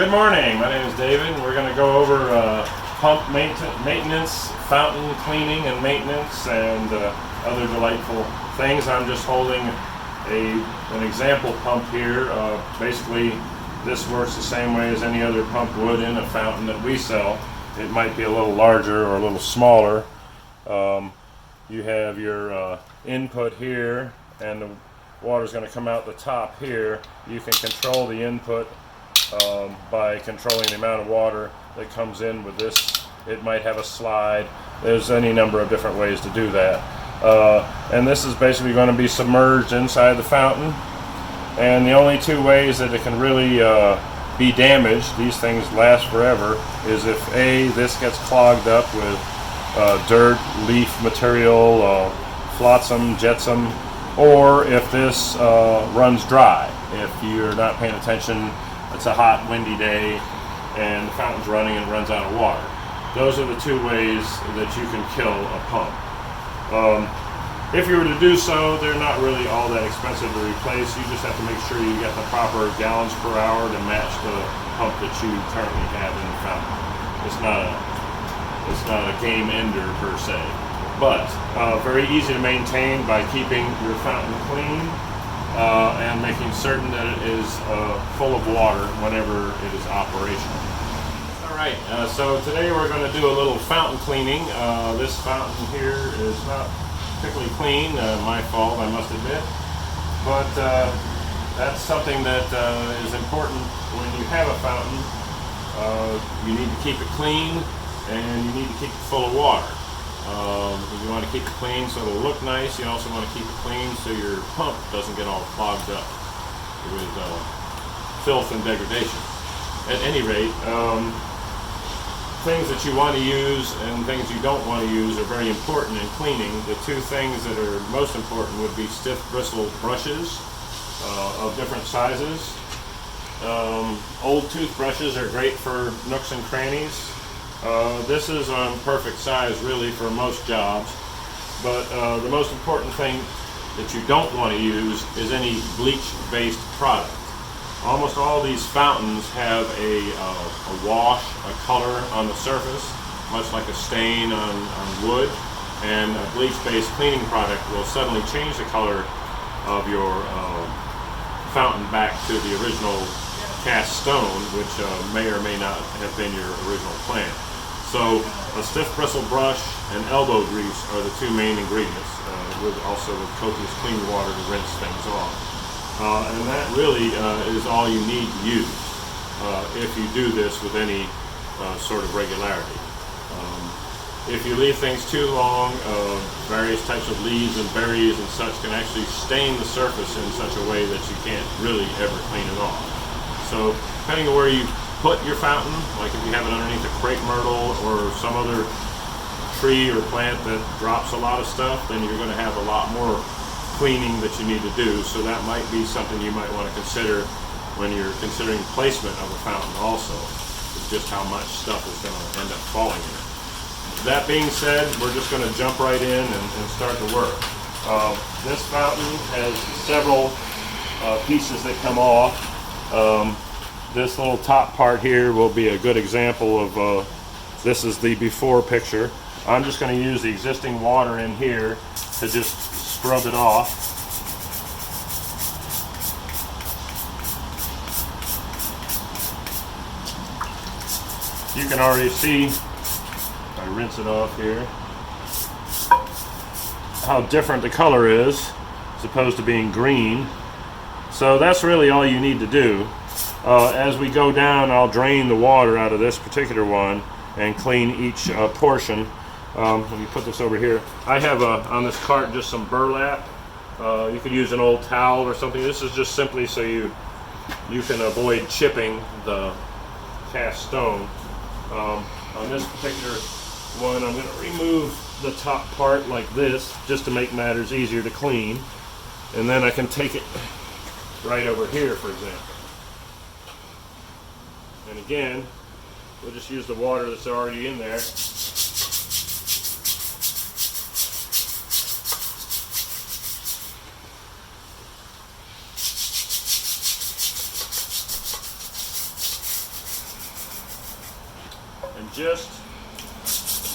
Good morning, my name is David and we're going to go over pump maintenance, fountain cleaning and maintenance, and other delightful things. I'm just holding an example pump here. Basically this works the same way as any other pump would in a fountain that we sell. It might be a little larger or a little smaller. You have your input here and the water is going to come out the top here. You can control the input by controlling the amount of water that comes in with this. It might have a slide. There's any number of different ways to do that. And this is basically going to be submerged inside the fountain. And the only two ways that it can really be damaged, these things last forever, is if A, this gets clogged up with dirt, leaf material, flotsam, jetsam, or if this runs dry. If you're not paying attention, it's a hot, windy day, and the fountain's running and runs out of water. Those are the two ways that you can kill a pump. If you were to do so, they're not really all that expensive to replace. You just have to make sure you get the proper gallons per hour to match the pump that you currently have in the fountain. It's not a game ender per se, but very easy to maintain by keeping your fountain clean and making certain that it is full of water whenever it is operational. Alright, so today we're going to do a little fountain cleaning. This fountain here is not particularly clean, my fault, I must admit, but that's something that is important when you have a fountain. You need to keep it clean and you need to keep it full of water. You want to keep it clean so it'll look nice. You also want to keep it clean so your pump doesn't get all clogged up with filth and degradation. At any rate, things that you want to use and things you don't want to use are very important in cleaning. The two things that are most important would be stiff bristle brushes of different sizes. Old toothbrushes are great for nooks and crannies. This is on perfect size really for most jobs, but the most important thing that you don't want to use is any bleach-based product. Almost all these fountains have a wash, a color on the surface, much like a stain on wood, and a bleach-based cleaning product will suddenly change the color of your fountain back to the original cast stone, which may or may not have been your original plan. So a stiff bristle brush and elbow grease are the two main ingredients, also with copious clean water to rinse things off. And that really is all you need to use if you do this with any sort of regularity. If you leave things too long, various types of leaves and berries and such can actually stain the surface in such a way that you can't really ever clean it off. So depending on where you put your fountain, like if you have it underneath a crepe myrtle or some other tree or plant that drops a lot of stuff, then you're going to have a lot more cleaning that you need to do. So that might be something you might want to consider when you're considering placement of a fountain also. It's just how much stuff is going to end up falling in it. That being said, we're just going to jump right in and start the work. This fountain has several pieces that come off. This little top part here will be a good example of, this is the before picture. I'm just going to use the existing water in here to just scrub it off. You can already see, if I rinse it off here, how different the color is as opposed to being green. So that's really all you need to do. As we go down, I'll drain the water out of this particular one and clean each portion. Let me put this over here. I have on this cart just some burlap. You could use an old towel or something. This is just simply so you can avoid chipping the cast stone. On this particular one, I'm going to remove the top part like this just to make matters easier to clean. And then I can take it right over here, for example. And again, we'll just use the water that's already in there. just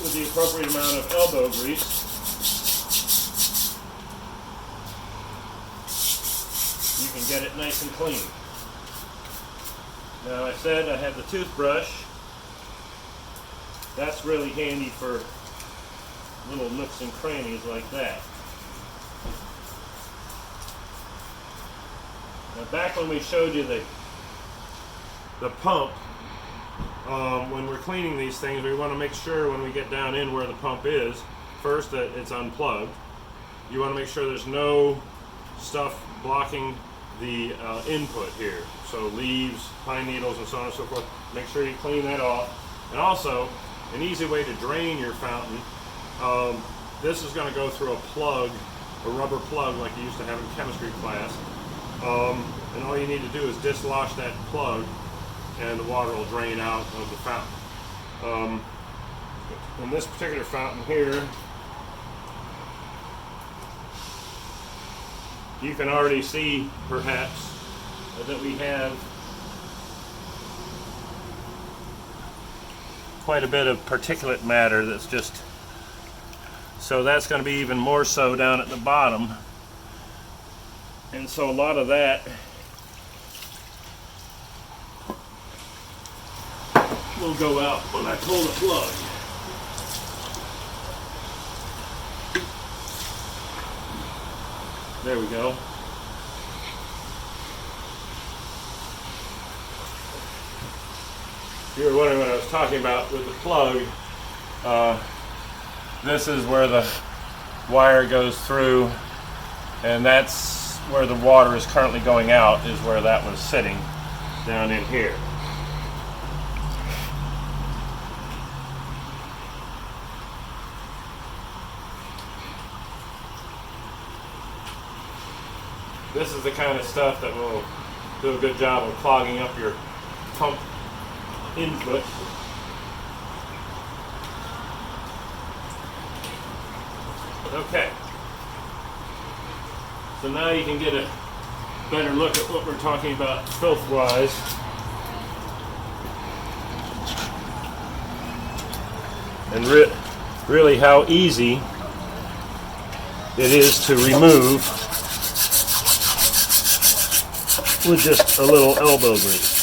with the appropriate amount of elbow grease, you can get it nice and clean. Now, I said I had the toothbrush. That's really handy for little nooks and crannies like that. Now, back when we showed you the pump, when we're cleaning these things, we want to make sure when we get down in where the pump is, first that it's unplugged. You want to make sure there's no stuff blocking the input here. So leaves, pine needles, and so on and so forth. Make sure you clean that off. And also, an easy way to drain your fountain, this is going to go through a plug, a rubber plug like you used to have in chemistry class. And all you need to do is dislodge that plug and the water will drain out of the fountain. In this particular fountain here, you can already see perhaps that we have quite a bit of particulate matter that's just, so that's going to be even more so down at the bottom. And so a lot of that will go out when I pull the plug. There we go. You were wondering what I was talking about with the plug. This is where the wire goes through, and that's where the water is currently going out, is where that was sitting down in here. This is the kind of stuff that will do a good job of clogging up your pump input. Okay. So now you can get a better look at what we're talking about filth-wise. And really how easy it is to remove with just a little elbow grease.